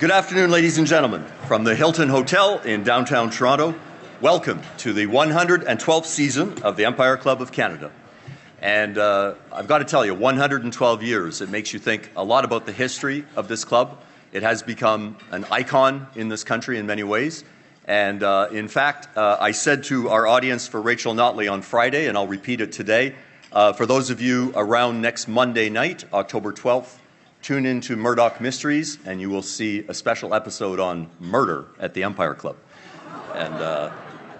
Good afternoon, ladies and gentlemen. From the Hilton Hotel in downtown Toronto, welcome to the 112th season of the Empire Club of Canada. And I've got to tell you, 112 years, it makes you think a lot about the history of this club. It has become an icon in this country in many ways. And in fact, I said to our audience for Rachel Notley on Friday, and I'll repeat it today, for those of you around next Monday night, October 12th, tune into Murdoch Mysteries, and you will see a special episode on murder at the Empire Club. And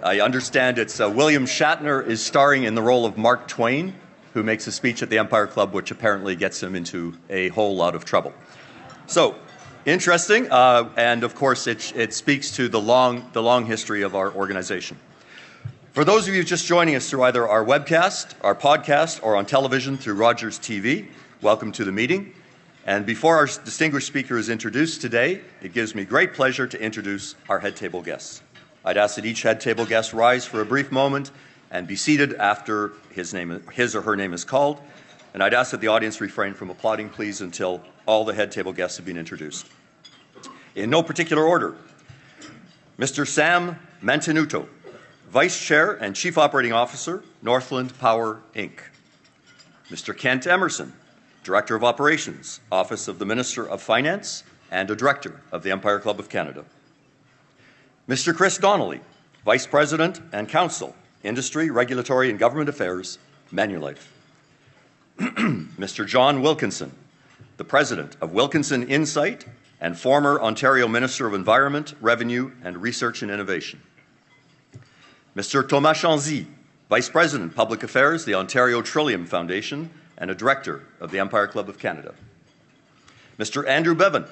I understand it's William Shatner is starring in the role of Mark Twain, who makes a speech at the Empire Club, which apparently gets him into a whole lot of trouble. So, interesting, and of course it speaks to the long history of our organization. For those of you just joining us through either our webcast, our podcast, or on television through Rogers TV, welcome to the meeting. And before our distinguished speaker is introduced today, it gives me great pleasure to introduce our head table guests. I'd ask that each head table guest rise for a brief moment and be seated after his or her name is called. And I'd ask that the audience refrain from applauding, please, until all the head table guests have been introduced. In no particular order, Mr. Sam Mantenuto, Vice Chair and Chief Operating Officer, Northland Power, Inc. Mr. Kent Emerson, Director of Operations, Office of the Minister of Finance, and a Director of the Empire Club of Canada. Mr. Chris Donnelly, Vice President and Counsel, Industry, Regulatory and Government Affairs, Manulife. Mr. John Wilkinson, the President of Wilkinson Insight and former Ontario Minister of Environment, Revenue and Research and Innovation. Mr. Thomas Chanzy, Vice President, Public Affairs, the Ontario Trillium Foundation, and a Director of the Empire Club of Canada. Mr. Andrew Bevan,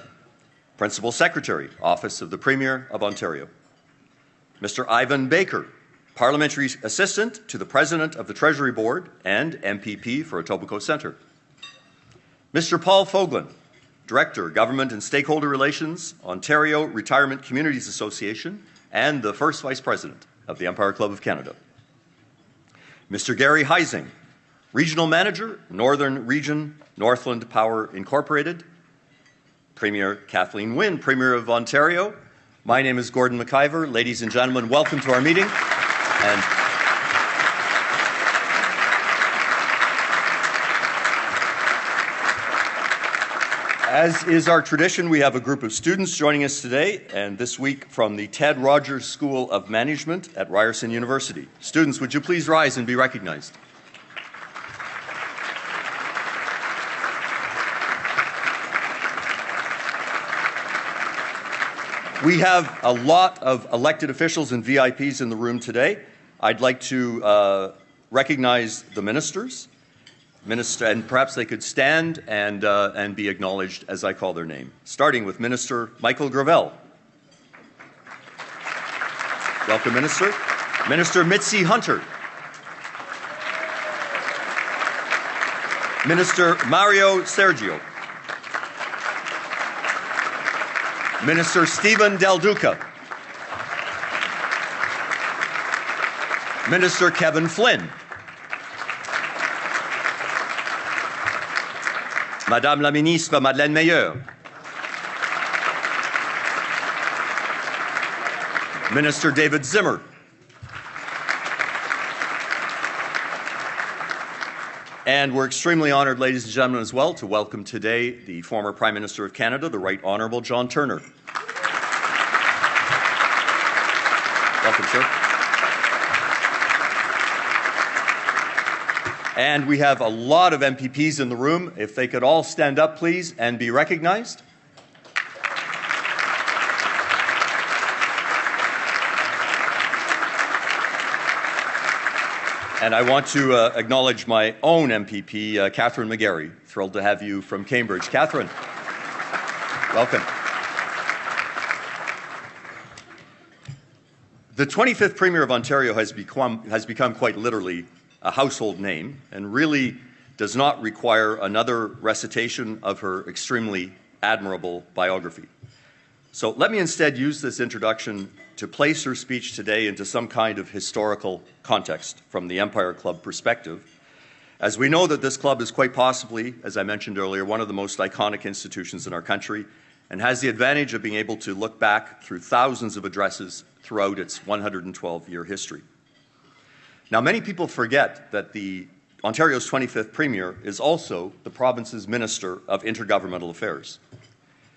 Principal Secretary, Office of the Premier of Ontario. Mr. Ivan Baker, Parliamentary Assistant to the President of the Treasury Board and MPP for Etobicoke Centre. Mr. Paul Foglin, Director, Government and Stakeholder Relations, Ontario Retirement Communities Association, and the First Vice President of the Empire Club of Canada. Mr. Gary Heising, Regional Manager, Northern Region, Northland Power Incorporated. Premier Kathleen Wynne, Premier of Ontario. My name is Gordon McIver. Ladies and gentlemen, welcome to our meeting. And as is our tradition, we have a group of students joining us today, and this week from the Ted Rogers School of Management at Ryerson University. Students, would you please rise and be recognized? We have a lot of elected officials and VIPs in the room today. I'd like to recognize the ministers, and perhaps they could stand and be acknowledged as I call their name. Starting with Minister Michael Gravel. Welcome, Minister. Minister Mitzi Hunter. Minister Mario Sergio. Minister Stephen Del Duca. Minister Kevin Flynn. Madame la Ministre Madeleine Meilleur. Minister David Zimmer. And we're extremely honored, ladies and gentlemen, as well, to welcome today the former Prime Minister of Canada, the Right Honourable John Turner. Welcome, sir. And we have a lot of MPPs in the room. If they could all stand up, please, and be recognized. And I want to acknowledge my own MPP, Catherine McGarry. Thrilled to have you from Cambridge. Catherine, welcome. The 25th Premier of Ontario has become quite literally a household name and really does not require another recitation of her extremely admirable biography. So let me instead use this introduction to place her speech today into some kind of historical context from the Empire Club perspective, as we know that this club is quite possibly, as I mentioned earlier, one of the most iconic institutions in our country and has the advantage of being able to look back through thousands of addresses throughout its 112-year history. Now, many people forget that Ontario's 25th Premier is also the province's Minister of Intergovernmental Affairs.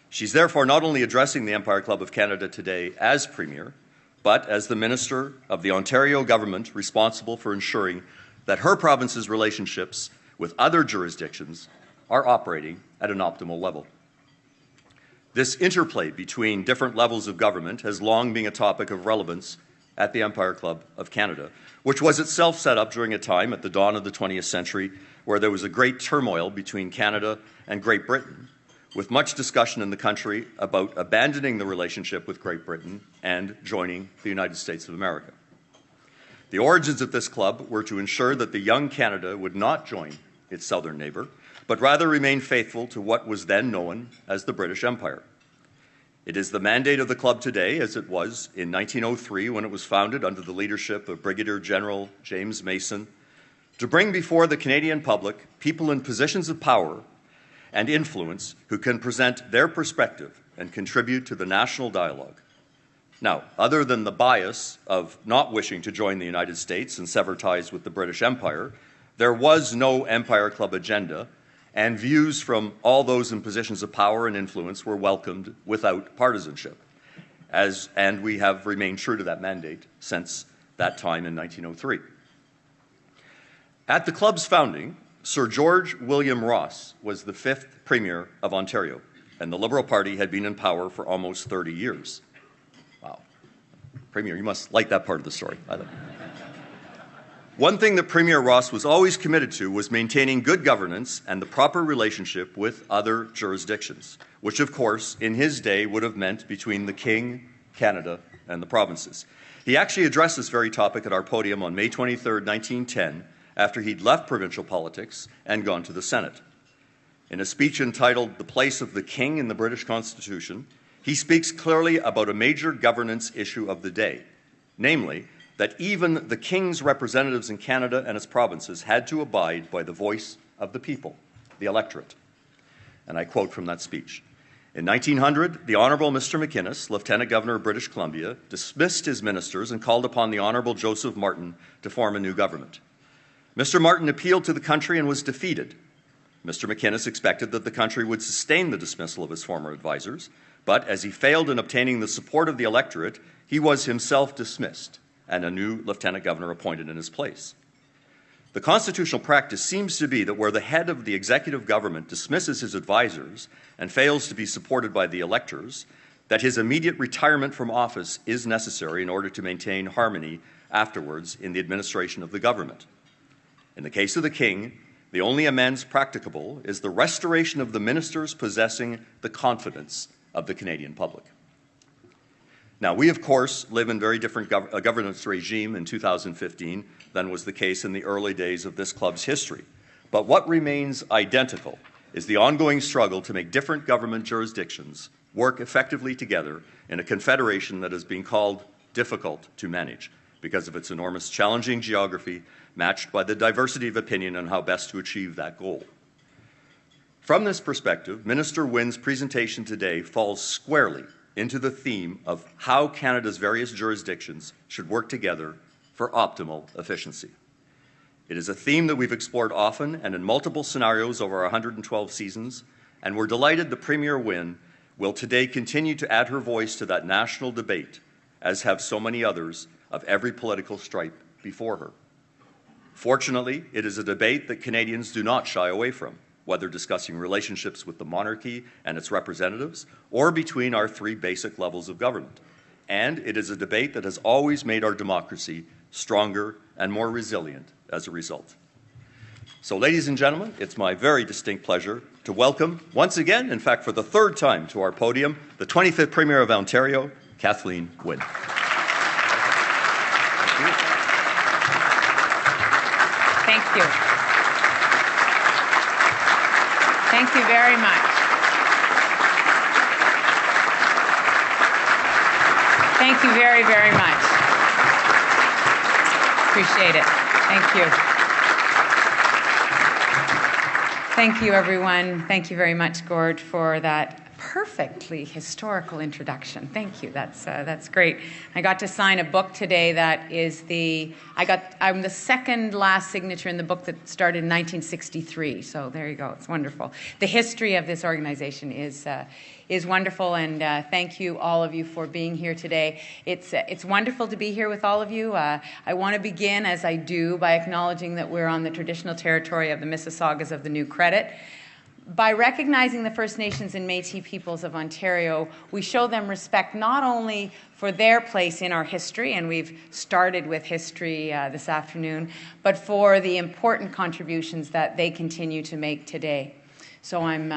She's therefore not only addressing the Empire Club of Canada today as Premier, but as the Minister of the Ontario government responsible for ensuring that her province's relationships with other jurisdictions are operating at an optimal level. This interplay between different levels of government has long been a topic of relevance at the Empire Club of Canada, which was itself set up during a time at the dawn of the 20th century where there was a great turmoil between Canada and Great Britain, with much discussion in the country about abandoning the relationship with Great Britain and joining the United States of America. The origins of this club were to ensure that the young Canada would not join its southern neighbour, but rather remain faithful to what was then known as the British Empire. It is the mandate of the club today, as it was in 1903 when it was founded under the leadership of Brigadier General James Mason, to bring before the Canadian public people in positions of power and influence who can present their perspective and contribute to the national dialogue. Now, other than the bias of not wishing to join the United States and sever ties with the British Empire, there was no Empire Club agenda, and views from all those in positions of power and influence were welcomed without partisanship, and we have remained true to that mandate since that time in 1903. At the club's founding, Sir George William Ross was the 5th Premier of Ontario, and the Liberal Party had been in power for almost 30 years. Wow. Premier, you must like that part of the story. One thing that Premier Ross was always committed to was maintaining good governance and the proper relationship with other jurisdictions, which, of course, in his day would have meant between the King, Canada, and the provinces. He actually addressed this very topic at our podium on May 23, 1910, after he'd left provincial politics and gone to the Senate. In a speech entitled "The Place of the King in the British Constitution," he speaks clearly about a major governance issue of the day, namely, that even the King's representatives in Canada and its provinces had to abide by the voice of the people, the electorate. And I quote from that speech. In 1900, the Honourable Mr. McInnes, Lieutenant Governor of British Columbia, dismissed his ministers and called upon the Honourable Joseph Martin to form a new government. Mr. Martin appealed to the country and was defeated. Mr. McInnes expected that the country would sustain the dismissal of his former advisers, but as he failed in obtaining the support of the electorate, he was himself dismissed and a new lieutenant governor appointed in his place. The constitutional practice seems to be that where the head of the executive government dismisses his advisers and fails to be supported by the electors, that his immediate retirement from office is necessary in order to maintain harmony afterwards in the administration of the government. In the case of the King, the only amends practicable is the restoration of the ministers possessing the confidence of the Canadian public. Now, we, of course, live in very different governance regime in 2015 than was the case in the early days of this club's history. But what remains identical is the ongoing struggle to make different government jurisdictions work effectively together in a confederation that has been called difficult to manage because of its enormous challenging geography matched by the diversity of opinion on how best to achieve that goal. From this perspective, Minister Wynne's presentation today falls squarely into the theme of how Canada's various jurisdictions should work together for optimal efficiency. It is a theme that we've explored often and in multiple scenarios over our 112 seasons, and we're delighted that Premier Wynne will today continue to add her voice to that national debate, as have so many others of every political stripe before her. Fortunately, it is a debate that Canadians do not shy away from, whether discussing relationships with the monarchy and its representatives or between our three basic levels of government. And it is a debate that has always made our democracy stronger and more resilient as a result. So, ladies and gentlemen, it's my very distinct pleasure to welcome, once again, in fact, for the third time to our podium, the 25th Premier of Ontario, Kathleen Wynne. Thank you. Thank you very much. Thank you very, very much. Appreciate it. Thank you. Thank you, everyone. Thank you very much, Gord, for that perfectly historical introduction. Thank you. That's great. I got to sign a book today that is I'm the second last signature in the book that started in 1963. So there you go. It's wonderful. The history of this organization is wonderful, and thank you, all of you, for being here today. It's wonderful to be here with all of you. I want to begin, as I do, by acknowledging that we're on the traditional territory of the Mississaugas of the New Credit. By recognizing the First Nations and Métis peoples of Ontario, we show them respect not only for their place in our history, and we've started with history this afternoon, but for the important contributions that they continue to make today. So I'm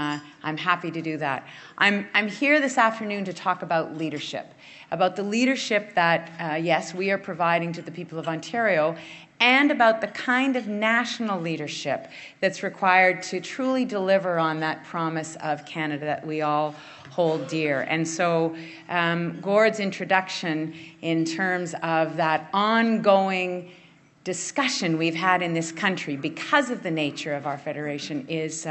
happy to do that. I'm here this afternoon to talk about leadership, about the leadership that, yes, we are providing to the people of Ontario, and about the kind of national leadership that's required to truly deliver on that promise of Canada that we all hold dear. And so Gord's introduction in terms of that ongoing discussion we've had in this country because of the nature of our federation is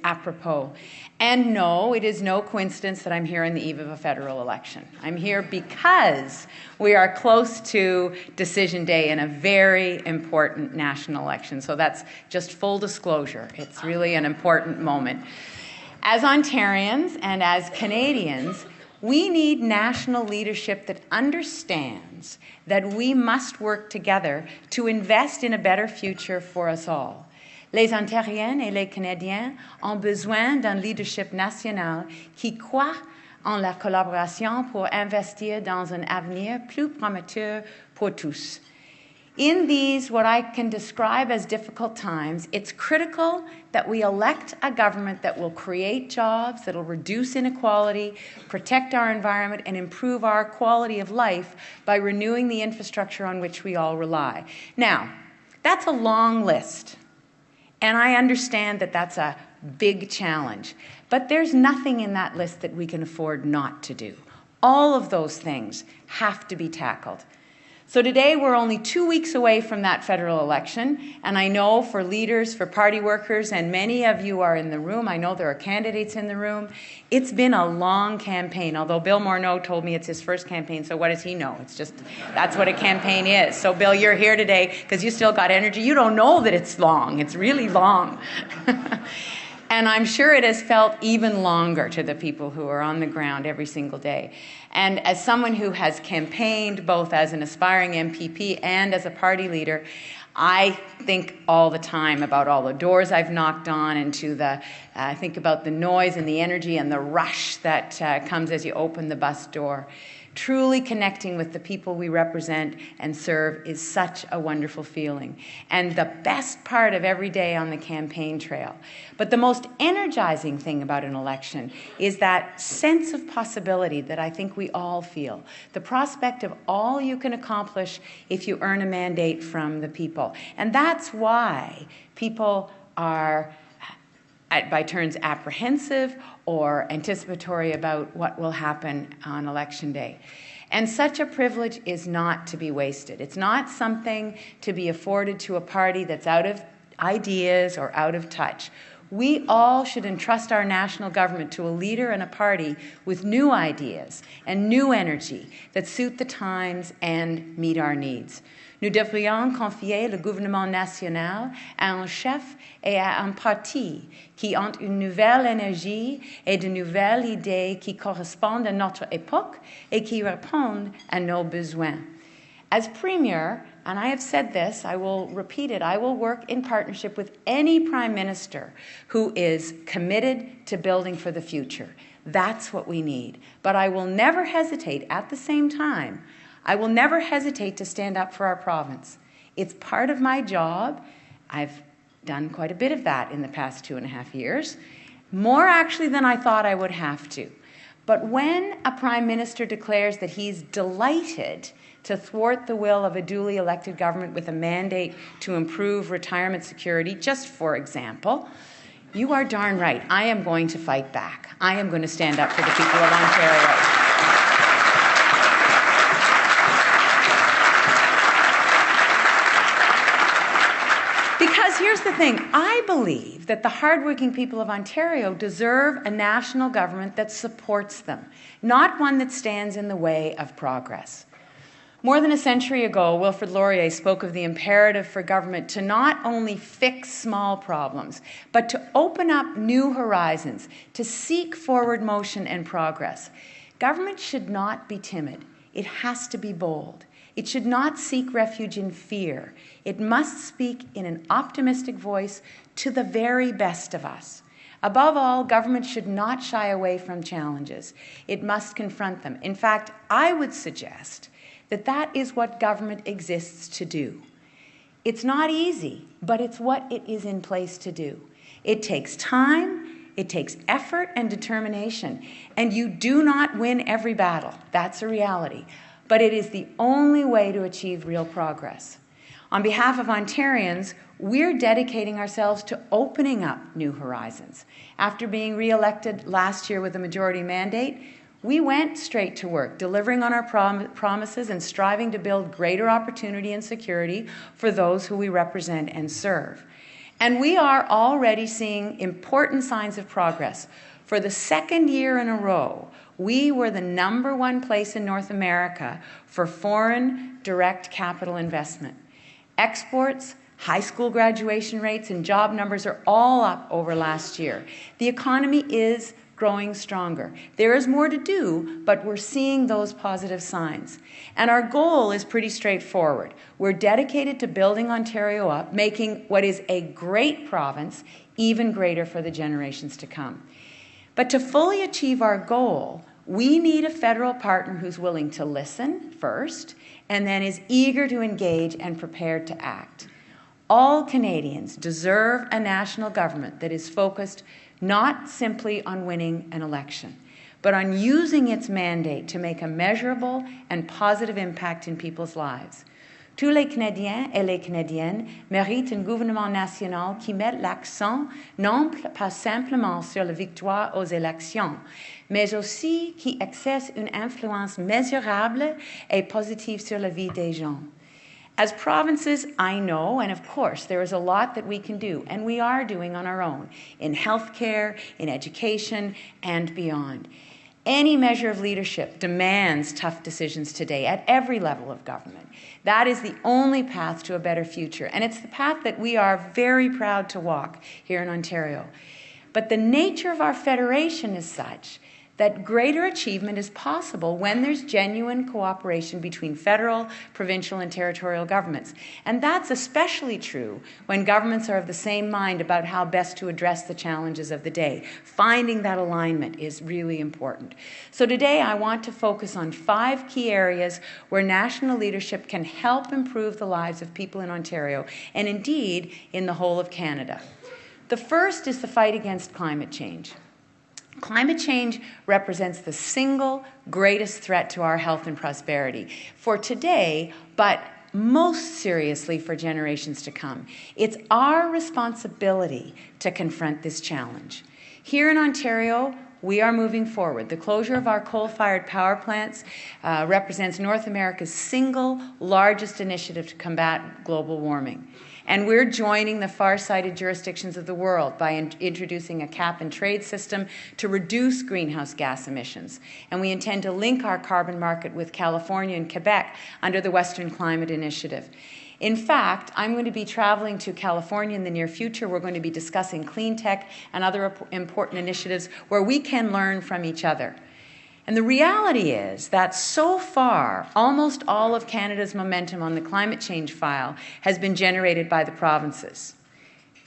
apropos. And no, it is no coincidence that I'm here on the eve of a federal election. I'm here because we are close to Decision Day in a very important national election. So that's just full disclosure. It's really an important moment. As Ontarians and as Canadians, we need national leadership that understands that we must work together to invest in a better future for us all. Les Ontariens et les Canadiens ont besoin d'un leadership national qui croit en la collaboration pour investir dans un avenir plus prometteur pour tous. In these, what I can describe as difficult times, it's critical that we elect a government that will create jobs, that will reduce inequality, protect our environment, and improve our quality of life by renewing the infrastructure on which we all rely. Now, that's a long list, and I understand that that's a big challenge, but there's nothing in that list that we can afford not to do. All of those things have to be tackled. So today we're only 2 weeks away from that federal election, and I know for leaders, for party workers, and many of you are in the room, I know there are candidates in the room, it's been a long campaign, although Bill Morneau told me it's his first campaign, so what does he know? It's just, that's what a campaign is. So Bill, you're here today because you still got energy. You don't know that it's long. It's really long. And I'm sure it has felt even longer to the people who are on the ground every single day. And as someone who has campaigned both as an aspiring MPP and as a party leader, I think all the time about all the doors I've knocked on and I think about the noise and the energy and the rush that comes as you open the bus door. Truly connecting with the people we represent and serve is such a wonderful feeling, and the best part of every day on the campaign trail. But the most energizing thing about an election is that sense of possibility that I think we all feel, the prospect of all you can accomplish if you earn a mandate from the people. And that's why people are by turns apprehensive or anticipatory about what will happen on election day. And such a privilege is not to be wasted. It's not something to be afforded to a party that's out of ideas or out of touch. We all should entrust our national government to a leader and a party with new ideas and new energy that suit the times and meet our needs. Nous devrions confier le gouvernement national à un chef et à un parti qui ont une nouvelle énergie et de nouvelles idées qui correspondent à notre époque et qui répondent à nos besoins. As Premier, and I have said this, I will repeat it, I will work in partnership with any Prime Minister who is committed to building for the future. That's what we need. But I will never hesitate at the same time. I will never hesitate to stand up for our province. It's part of my job. I've done quite a bit of that in the past 2.5 years, more actually than I thought I would have to. But when a Prime Minister declares that he's delighted to thwart the will of a duly elected government with a mandate to improve retirement security, just for example, you are darn right. I am going to fight back. I am going to stand up for the people of Ontario. Because here's the the thing. I believe that the hardworking people of Ontario deserve a national government that supports them, not one that stands in the way of progress. More than a century ago, Wilfrid Laurier spoke of the imperative for government to not only fix small problems, but to open up new horizons, to seek forward motion and progress. Government should not be timid. It has to be bold. It should not seek refuge in fear. It must speak in an optimistic voice to the very best of us. Above all, government should not shy away from challenges. It must confront them. In fact, I would suggest that that is what government exists to do. It's not easy, but it's what it is in place to do. It takes time, it takes effort and determination, and you do not win every battle. That's a reality. But it is the only way to achieve real progress. On behalf of Ontarians, we're dedicating ourselves to opening up new horizons. After being re-elected last year with a majority mandate, we went straight to work, delivering on our promises and striving to build greater opportunity and security for those who we represent and serve. And we are already seeing important signs of progress. For the second year in a row, we were the #1 place in North America for foreign direct capital investment. Exports, high school graduation rates, and job numbers are all up over last year. The economy is growing stronger. There is more to do, but we're seeing those positive signs. And our goal is pretty straightforward. We're dedicated to building Ontario up, making what is a great province even greater for the generations to come. But to fully achieve our goal, we need a federal partner who's willing to listen first and then is eager to engage and prepared to act. All Canadians deserve a national government that is focused not simply on winning an election, but on using its mandate to make a measurable and positive impact in people's lives. Tous les Canadiens et les Canadiennes méritent un gouvernement national qui mette l'accent non pas simplement sur la victoire aux élections, mais aussi qui exerce une influence mesurable et positive sur la vie des gens. As provinces, I know, and of course, there is a lot that we can do, and we are doing on our own, in healthcare, in education, and beyond. Any measure of leadership demands tough decisions today at every level of government. That is the only path to a better future, and it's the path that we are very proud to walk here in Ontario. But the nature of our federation is such that greater achievement is possible when there's genuine cooperation between federal, provincial, and territorial governments. And that's especially true when governments are of the same mind about how best to address the challenges of the day. Finding that alignment is really important. So today I want to focus on 5 key areas where national leadership can help improve the lives of people in Ontario, and indeed in the whole of Canada. The first is the fight against climate change. Climate change represents the single greatest threat to our health and prosperity for today, but most seriously for generations to come. It's our responsibility to confront this challenge. Here in Ontario, we are moving forward. The closure of our coal-fired power plants represents North America's single largest initiative to combat global warming. And we're joining the far-sighted jurisdictions of the world by introducing a cap-and-trade system to reduce greenhouse gas emissions. And we intend to link our carbon market with California and Quebec under the Western Climate Initiative. In fact, I'm going to be traveling to California in the near future. We're going to be discussing clean tech and other important initiatives where we can learn from each other. And the reality is that so far, almost all of Canada's momentum on the climate change file has been generated by the provinces.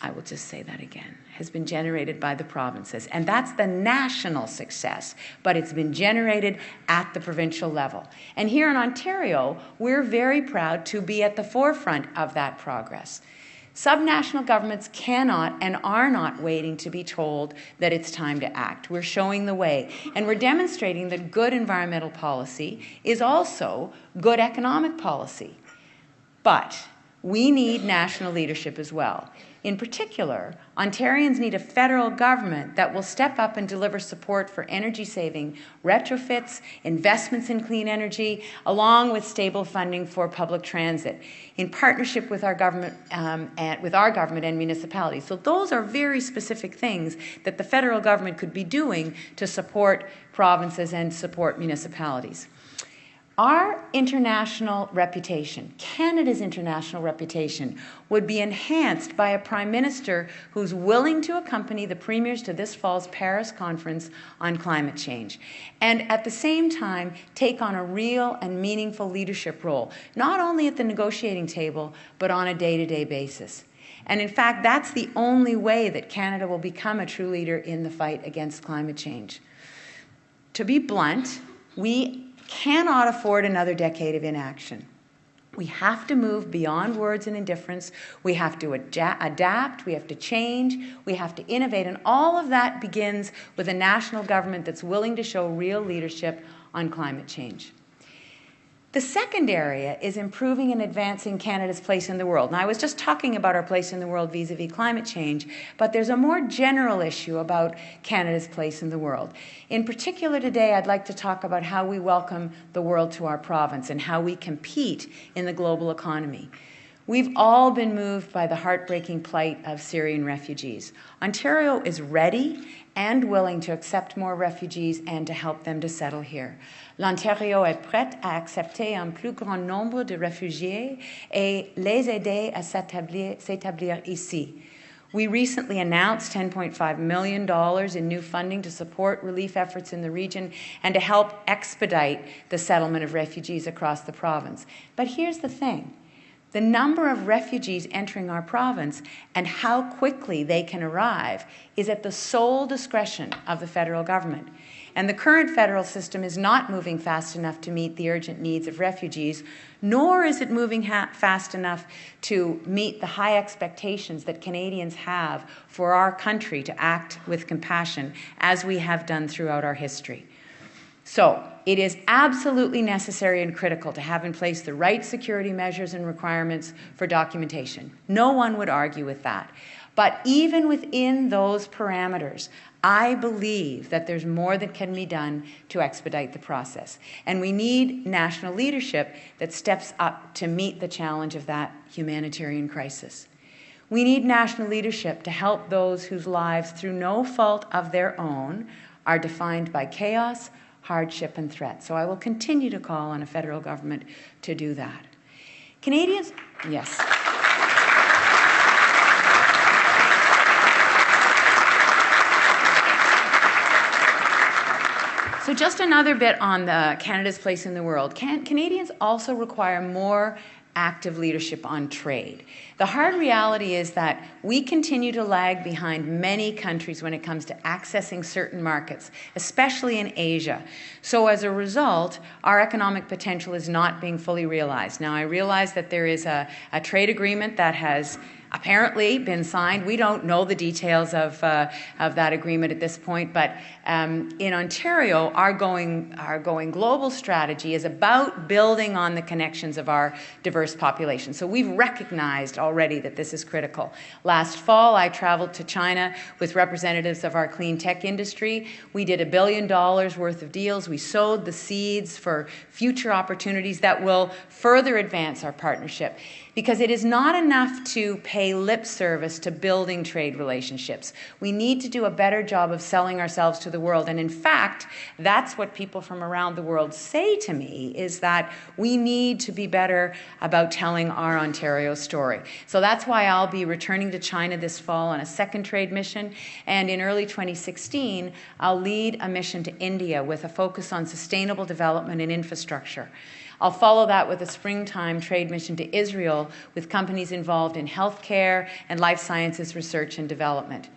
I will just say that again, has been generated by the provinces. And that's the national success, but it's been generated at the provincial level. And here in Ontario, we're very proud to be at the forefront of that progress. Subnational governments cannot and are not waiting to be told that it's time to act. We're showing the way, and we're demonstrating that good environmental policy is also good economic policy. But we need national leadership as well. In particular, Ontarians need a federal government that will step up and deliver support for energy-saving retrofits, investments in clean energy, along with stable funding for public transit, in partnership with our government and municipalities. So those are very specific things that the federal government could be doing to support provinces and support municipalities. Our international reputation, Canada's international reputation, would be enhanced by a Prime Minister who's willing to accompany the premiers to this fall's Paris conference on climate change, and at the same time take on a real and meaningful leadership role, not only at the negotiating table, but on a day-to-day basis. And in fact, that's the only way that Canada will become a true leader in the fight against climate change. To be blunt, we cannot afford another decade of inaction. We have to move beyond words and indifference. We have to adapt. We have to change. We have to innovate. And all of that begins with a national government that's willing to show real leadership on climate change. The second area is improving and advancing Canada's place in the world. Now, I was just talking about our place in the world vis-a-vis climate change, but there's a more general issue about Canada's place in the world. In particular today, I'd like to talk about how we welcome the world to our province and how we compete in the global economy. We've all been moved by the heartbreaking plight of Syrian refugees. Ontario is ready and willing to accept more refugees and to help them to settle here. L'Ontario est prête à accepter un plus grand nombre de réfugiés et les aider à s'établir ici. We recently announced $10.5 million in new funding to support relief efforts in the region and to help expedite the settlement of refugees across the province. But here's the thing. The number of refugees entering our province and how quickly they can arrive is at the sole discretion of the federal government. And the current federal system is not moving fast enough to meet the urgent needs of refugees, nor is it moving fast enough to meet the high expectations that Canadians have for our country to act with compassion, as we have done throughout our history. So, it is absolutely necessary and critical to have in place the right security measures and requirements for documentation. No one would argue with that. But even within those parameters, I believe that there's more that can be done to expedite the process. And we need national leadership that steps up to meet the challenge of that humanitarian crisis. We need national leadership to help those whose lives, through no fault of their own, are defined by chaos, hardship, and threat. So I will continue to call on a federal government to do that. Canadians, yes. So just another bit on Canada's place in the world. Canadians also require more active leadership on trade. The hard reality is that we continue to lag behind many countries when it comes to accessing certain markets, especially in Asia. So as a result, our economic potential is not being fully realized. Now, I realize that there is a trade agreement that has apparently been signed. We don't know the details of that agreement at this point, but in Ontario, our going global strategy is about building on the connections of our diverse population. So we've recognized already that this is critical. Last fall, I traveled to China with representatives of our clean tech industry. We did $1 billion worth of deals. We sowed the seeds for future opportunities that will further advance our partnership. Because it is not enough to pay lip service to building trade relationships. We need to do a better job of selling ourselves to the world. And in fact, that's what people from around the world say to me, is that we need to be better about telling our Ontario story. So that's why I'll be returning to China this fall on a second trade mission. And in early 2016, I'll lead a mission to India with a focus on sustainable development and infrastructure. I'll follow that with a springtime trade mission to Israel with companies involved in healthcare and life sciences research and development.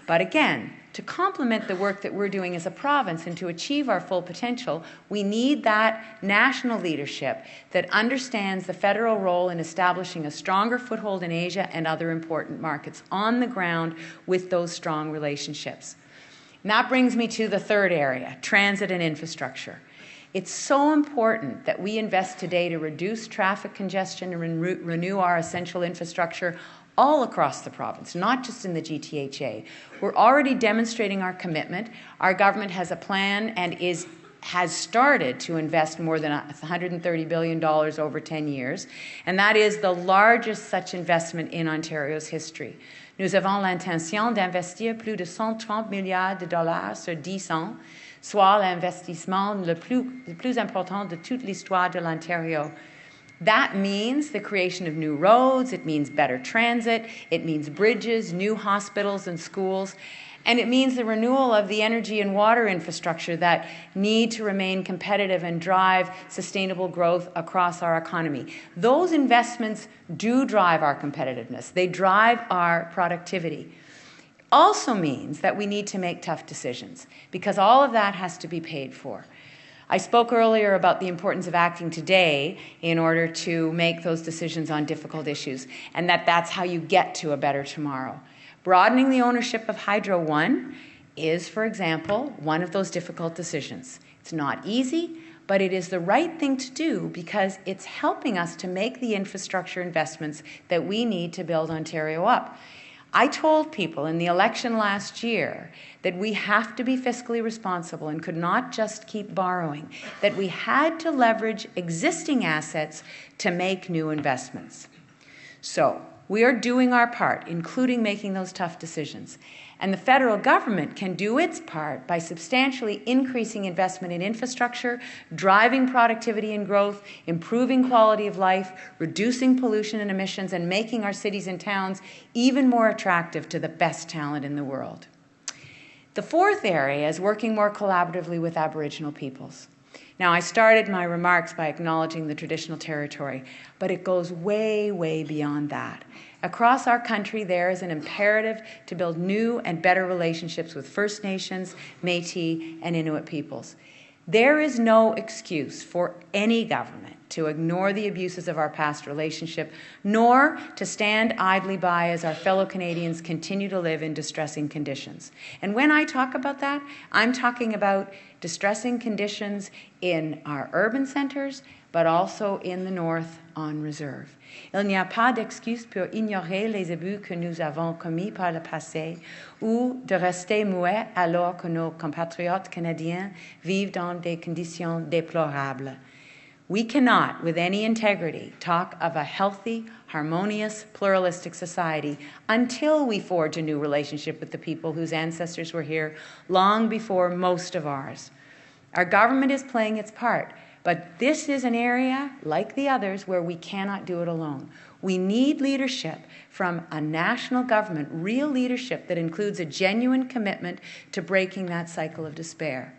But again, to complement the work that we're doing as a province and to achieve our full potential, we need that national leadership that understands the federal role in establishing a stronger foothold in Asia and other important markets on the ground with those strong relationships. And that brings me to the third area, transit and infrastructure. It's so important that we invest today to reduce traffic congestion and renew our essential infrastructure all across the province, not just in the GTHA. We're already demonstrating our commitment. Our government has a plan and has started to invest more than $130 billion over 10 years, and that is the largest such investment in Ontario's history. Nous avons l'intention d'investir plus de 130 milliards de dollars sur 10 ans, soit l'investissement le plus important de toute l'histoire de l'Ontario. That means the creation of new roads, it means better transit, it means bridges, new hospitals and schools, and it means the renewal of the energy and water infrastructure that need to remain competitive and drive sustainable growth across our economy. Those investments do drive our competitiveness. They drive our productivity. Also means that we need to make tough decisions, because all of that has to be paid for. I spoke earlier about the importance of acting today in order to make those decisions on difficult issues, and that's how you get to a better tomorrow. Broadening the ownership of Hydro One is, for example, one of those difficult decisions. It's not easy, but it is the right thing to do because it's helping us to make the infrastructure investments that we need to build Ontario up. I told people in the election last year that we have to be fiscally responsible and could not just keep borrowing, that we had to leverage existing assets to make new investments. So we are doing our part, including making those tough decisions. And the federal government can do its part by substantially increasing investment in infrastructure, driving productivity and growth, improving quality of life, reducing pollution and emissions, and making our cities and towns even more attractive to the best talent in the world. The fourth area is working more collaboratively with Aboriginal peoples. Now, I started my remarks by acknowledging the traditional territory, but it goes way, way beyond that. Across our country, there is an imperative to build new and better relationships with First Nations, Métis, and Inuit peoples. There is no excuse for any government to ignore the abuses of our past relationship, nor to stand idly by as our fellow Canadians continue to live in distressing conditions. And when I talk about that, I'm talking about distressing conditions in our urban centres, but also in the north on reserve. Il n'y a pas d'excuse pour ignorer les abus que nous avons commis par le passé ou de rester muets alors que nos compatriotes canadiens vivent dans des conditions déplorables. We cannot, with any integrity, talk of a healthy, harmonious, pluralistic society until we forge a new relationship with the people whose ancestors were here long before most of ours. Our government is playing its part, but this is an area, like the others, where we cannot do it alone. We need leadership from a national government, real leadership that includes a genuine commitment to breaking that cycle of despair.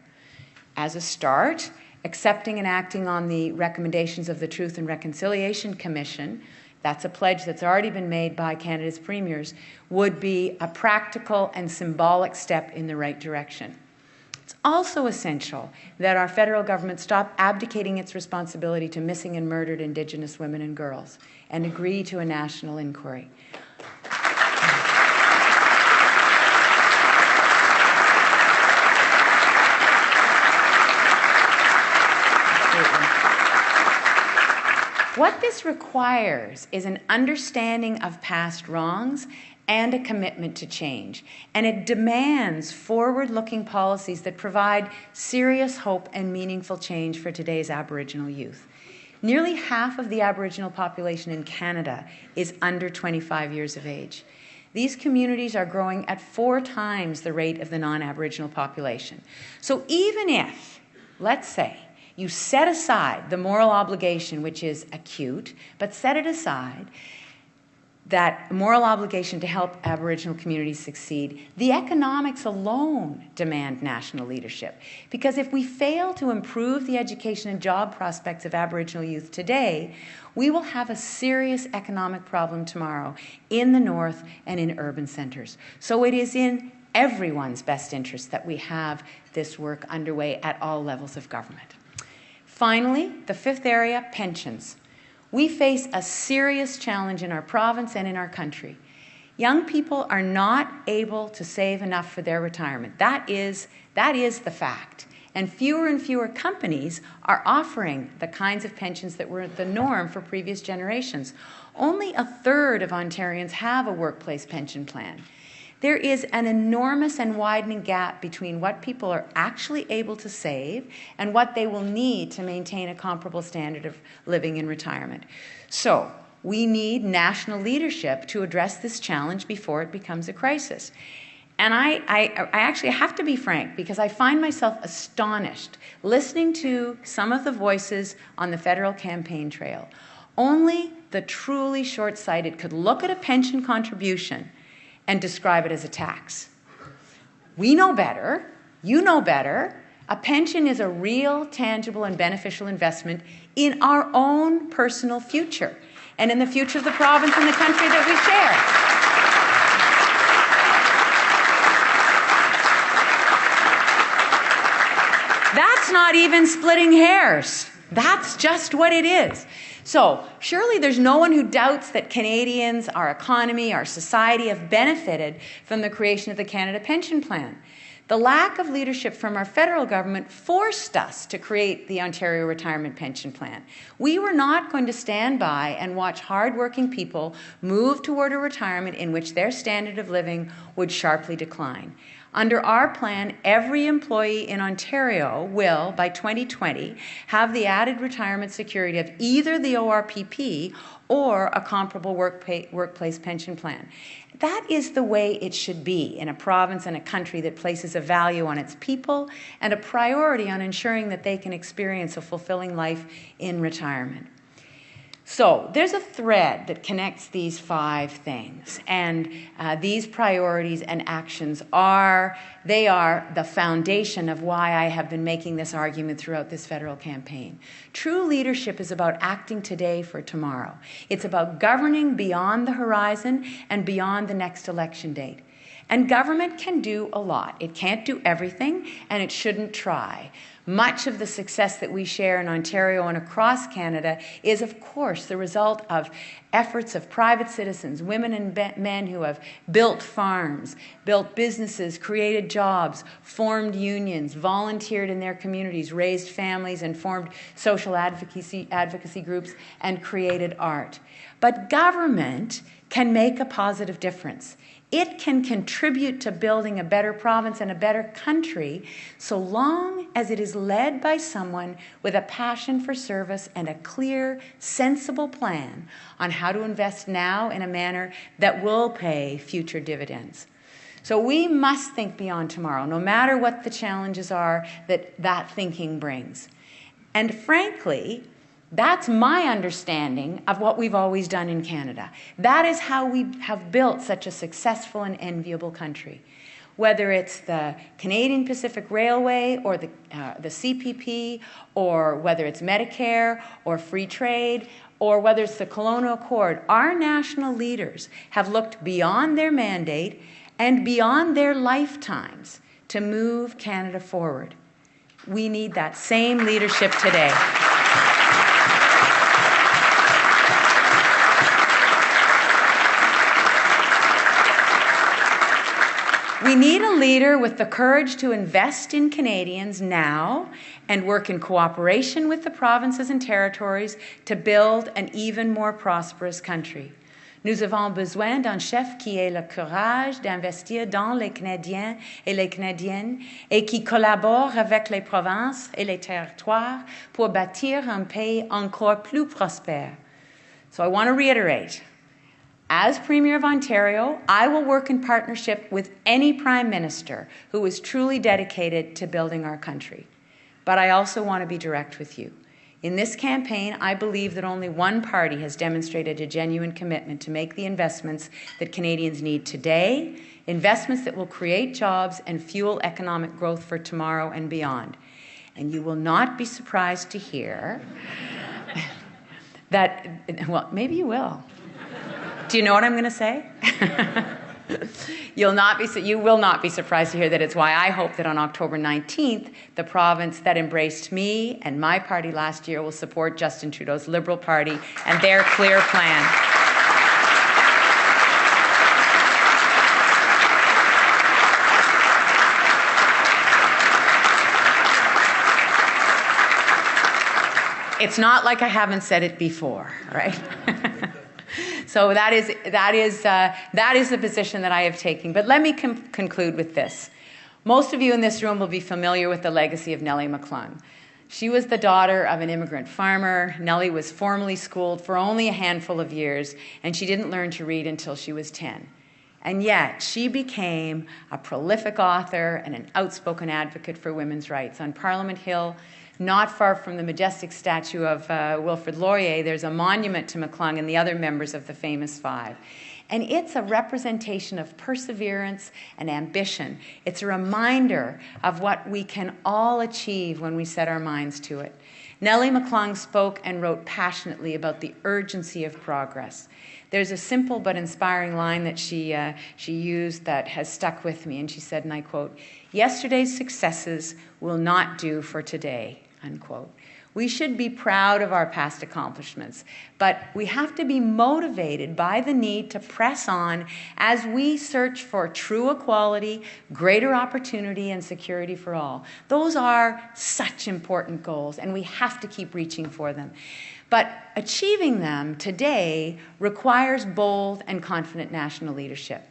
As a start, accepting and acting on the recommendations of the Truth and Reconciliation Commission, that's a pledge that's already been made by Canada's premiers, would be a practical and symbolic step in the right direction. It's also essential that our federal government stop abdicating its responsibility to missing and murdered Indigenous women and girls and agree to a national inquiry. What this requires is an understanding of past wrongs and a commitment to change. And it demands forward-looking policies that provide serious hope and meaningful change for today's Aboriginal youth. Nearly half of the Aboriginal population in Canada is under 25 years of age. These communities are growing at 4 times the rate of the non-Aboriginal population. So even if, let's say, you set aside the moral obligation, which is acute, but set it aside, that moral obligation to help Aboriginal communities succeed, the economics alone demand national leadership. Because if we fail to improve the education and job prospects of Aboriginal youth today, we will have a serious economic problem tomorrow in the north and in urban centres. So it is in everyone's best interest that we have this work underway at all levels of government. Finally, the fifth area, pensions. We face a serious challenge in our province and in our country. Young people are not able to save enough for their retirement. That is the fact. and fewer companies are offering the kinds of pensions that were the norm for previous generations. Only a third of Ontarians have a workplace pension plan. There is an enormous and widening gap between what people are actually able to save and what they will need to maintain a comparable standard of living in retirement. So, we need national leadership to address this challenge before it becomes a crisis. And I actually have to be frank, because I find myself astonished listening to some of the voices on the federal campaign trail. Only the truly short-sighted could look at a pension contribution and describe it as a tax. We know better. You know better. A pension is a real, tangible, and beneficial investment in our own personal future and in the future of the province and the country that we share. That's not even splitting hairs. That's just what it is. So, surely there's no one who doubts that Canadians, our economy, our society have benefited from the creation of the Canada Pension Plan. The lack of leadership from our federal government forced us to create the Ontario Retirement Pension Plan. We were not going to stand by and watch hard-working people move toward a retirement in which their standard of living would sharply decline. Under our plan, every employee in Ontario will, by 2020, have the added retirement security of either the ORPP or a comparable workplace pension plan. That is the way it should be in a province and a country that places a value on its people and a priority on ensuring that they can experience a fulfilling life in retirement. So there's a thread that connects these 5 things, and these priorities and actions are the foundation of why I have been making this argument throughout this federal campaign. True leadership is about acting today for tomorrow. It's about governing beyond the horizon and beyond the next election date. And government can do a lot. It can't do everything, and it shouldn't try. Much of the success that we share in Ontario and across Canada is, of course, the result of efforts of private citizens, women and men who have built farms, built businesses, created jobs, formed unions, volunteered in their communities, raised families, and formed social advocacy groups, and created art. But government can make a positive difference. It can contribute to building a better province and a better country so long as it is led by someone with a passion for service and a clear, sensible plan on how to invest now in a manner that will pay future dividends. So we must think beyond tomorrow, no matter what the challenges are that thinking brings. And frankly, that's my understanding of what we've always done in Canada. That is how we have built such a successful and enviable country. Whether it's the Canadian Pacific Railway or the CPP, or whether it's Medicare or free trade, or whether it's the Colonial Accord, our national leaders have looked beyond their mandate and beyond their lifetimes to move Canada forward. We need that same leadership today. We need a leader with the courage to invest in Canadians now and work in cooperation with the provinces and territories to build an even more prosperous country. Nous avons besoin d'un chef qui ait le courage d'investir dans les Canadiens et les Canadiennes et qui collabore avec les provinces et les territoires pour bâtir un pays encore plus prospère. So I want to reiterate. As Premier of Ontario, I will work in partnership with any Prime Minister who is truly dedicated to building our country. But I also want to be direct with you. In this campaign, I believe that only one party has demonstrated a genuine commitment to make the investments that Canadians need today, investments that will create jobs and fuel economic growth for tomorrow and beyond. And you will not be surprised to hear that, well, maybe you will. Do you know what I'm going to say? You will not be surprised to hear that it's why I hope that on October 19th, the province that embraced me and my party last year will support Justin Trudeau's Liberal Party and their clear plan. It's not like I haven't said it before, right? So that is the position that I have taken. But let me conclude with this. Most of you in this room will be familiar with the legacy of Nellie McClung. She was the daughter of an immigrant farmer. Nellie was formally schooled for only a handful of years, and she didn't learn to read until she was 10. And yet, she became a prolific author and an outspoken advocate for women's rights. On Parliament Hill, not far from the majestic statue of Wilfrid Laurier, there's a monument to McClung and the other members of the Famous Five. And it's a representation of perseverance and ambition. It's a reminder of what we can all achieve when we set our minds to it. Nellie McClung spoke and wrote passionately about the urgency of progress. There's a simple but inspiring line that she used that has stuck with me, and she said, and I quote, "Yesterday's successes will not do for today," unquote. We should be proud of our past accomplishments, but we have to be motivated by the need to press on as we search for true equality, greater opportunity, and security for all. Those are such important goals, and we have to keep reaching for them. But achieving them today requires bold and confident national leadership.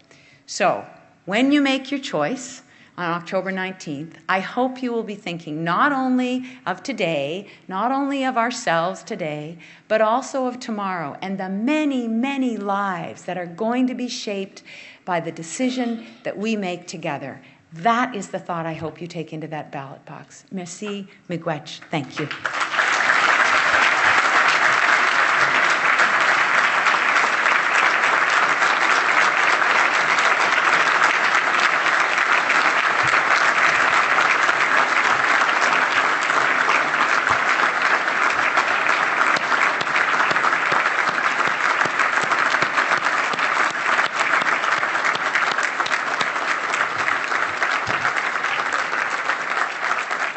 So, when you make your choice on October 19th, I hope you will be thinking not only of today, not only of ourselves today, but also of tomorrow and the many, many lives that are going to be shaped by the decision that we make together. That is the thought I hope you take into that ballot box. Merci, miigwech. Thank you.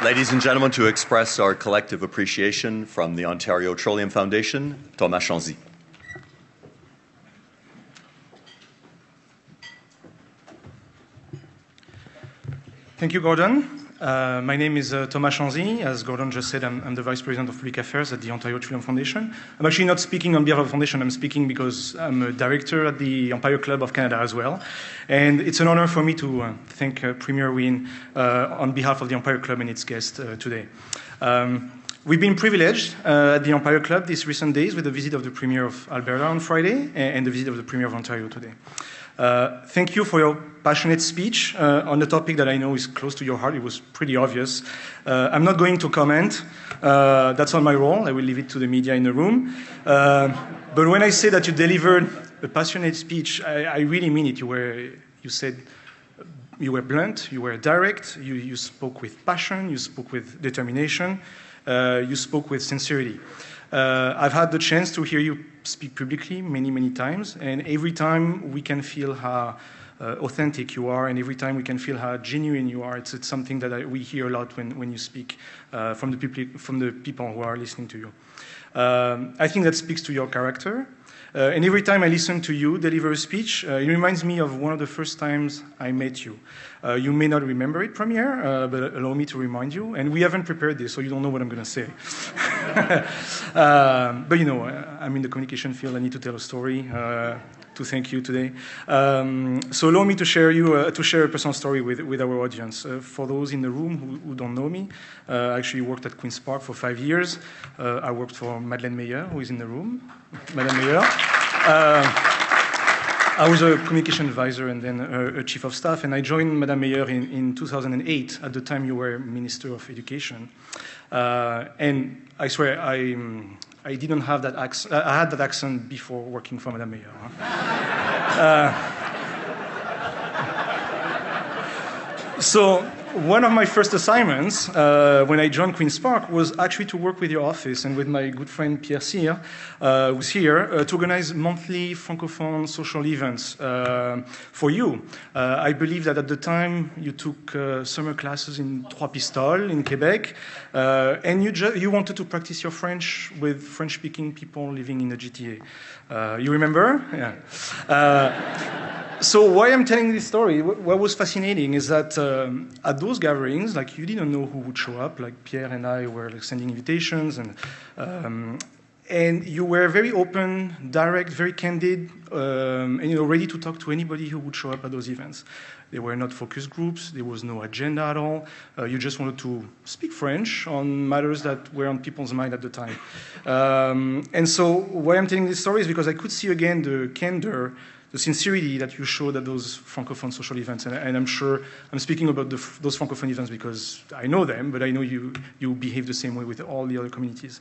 Ladies and gentlemen, to express our collective appreciation from the Ontario Petroleum Foundation, Thomas Chanzy. Thank you, Gordon. My name is Thomas Chanzy. As Gordon just said, I'm the Vice President of Public Affairs at the Ontario Petroleum Foundation. I'm actually not speaking on behalf of the Foundation. I'm speaking because I'm a director at the Empire Club of Canada as well. And it's an honor for me to thank Premier Wynne on behalf of the Empire Club and its guests today. We've been privileged at the Empire Club these recent days with the visit of the Premier of Alberta on Friday and the visit of the Premier of Ontario today. Thank you for your passionate speech on the topic that I know is close to your heart. It was pretty obvious. I'm not going to comment. That's not my role. I will leave it to the media in the room. But when I say that you delivered a passionate speech, I really mean it. You said you were blunt, you were direct, you spoke with passion, you spoke with determination, you spoke with sincerity. I've had the chance to hear you speak publicly many, many times, and every time we can feel how authentic you are, and every time we can feel how genuine you are. It's something that we hear a lot when you speak from the people who are listening to you. I think that speaks to your character. And every time I listen to you deliver a speech, it reminds me of one of the first times I met you. You may not remember it, Premier, but allow me to remind you. And we haven't prepared this, so you don't know what I'm going to say. But you know, I'm in the communication field. I need to tell a story to thank you today. So allow me to share a personal story with our audience. For those in the room who don't know me, I actually worked at Queen's Park for 5 years. I worked for Madeleine Meyer, who is in the room. Madame Meyer. I was a communication advisor and then a chief of staff, and I joined Madame Meyer in 2008. At the time, you were Minister of Education. And I swear, I didn't have that accent. I had that accent before working for Madame Meyer. So one of my first assignments when I joined Queen's Park was actually to work with your office and with my good friend Pierre Cyr, who's here, to organize monthly Francophone social events for you. I believe that at the time you took summer classes in Trois Pistoles in Quebec, and you wanted to practice your French with French-speaking people living in the GTA. You remember? Yeah. So why I'm telling this story, what was fascinating is that at those gatherings, like you didn't know who would show up. Like Pierre and I were like sending invitations, and you were very open, direct, very candid, and ready to talk to anybody who would show up at those events. They were not focus groups. There was no agenda at all. You just wanted to speak French on matters that were on people's mind at the time. And so why I'm telling this story is because I could see again the candor, the sincerity that you showed at those Francophone social events. And I'm sure I'm speaking about those Francophone events because I know them, but I know you behave the same way with all the other communities.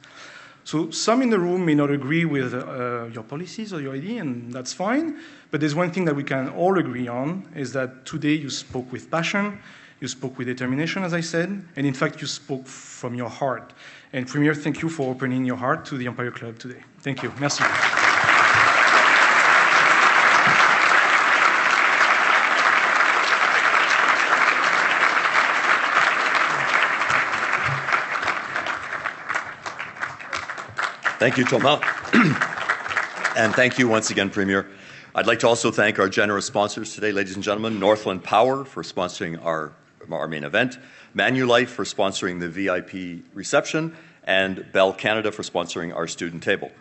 So some in the room may not agree with your policies or your idea, and that's fine. But there's one thing that we can all agree on, is that today you spoke with passion, you spoke with determination, as I said, and in fact you spoke from your heart. And Premier, thank you for opening your heart to the Empire Club today. Thank you. Merci. Thank you, Thomas. And thank you once again, Premier. I'd like to also thank our generous sponsors today, ladies and gentlemen. Northland Power for sponsoring our main event, Manulife for sponsoring the VIP reception, and Bell Canada for sponsoring our student table.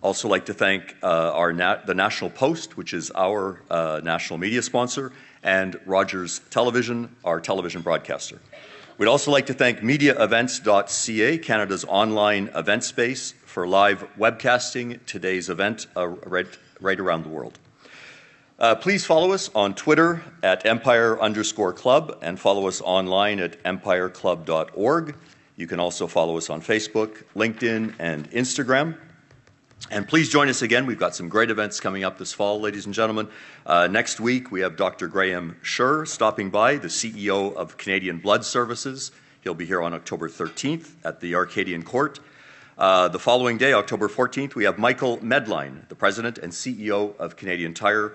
Also like to thank the National Post, which is our national media sponsor, and Rogers Television, our television broadcaster. We'd also like to thank MediaEvents.ca, Canada's online event space, for live webcasting today's event right around the world. Please follow us on Twitter at Empire_Club and follow us online at empireclub.org. You can also follow us on Facebook, LinkedIn, and Instagram. And please join us again. We've got some great events coming up this fall, ladies and gentlemen. Next week, we have Dr. Graham Scher stopping by, the CEO of Canadian Blood Services. He'll be here on October 13th at the Arcadian Court. The following day, October 14th, we have Michael Medline, the President and CEO of Canadian Tire,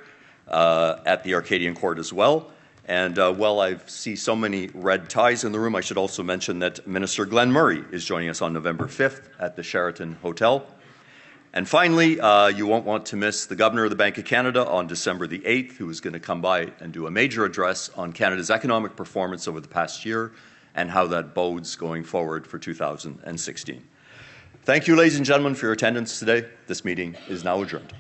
at the Arcadian Court as well. And while I see so many red ties in the room, I should also mention that Minister Glenn Murray is joining us on November 5th at the Sheraton Hotel. And finally, you won't want to miss the Governor of the Bank of Canada on December the 8th, who is going to come by and do a major address on Canada's economic performance over the past year and how that bodes going forward for 2016. Thank you, ladies and gentlemen, for your attendance today. This meeting is now adjourned.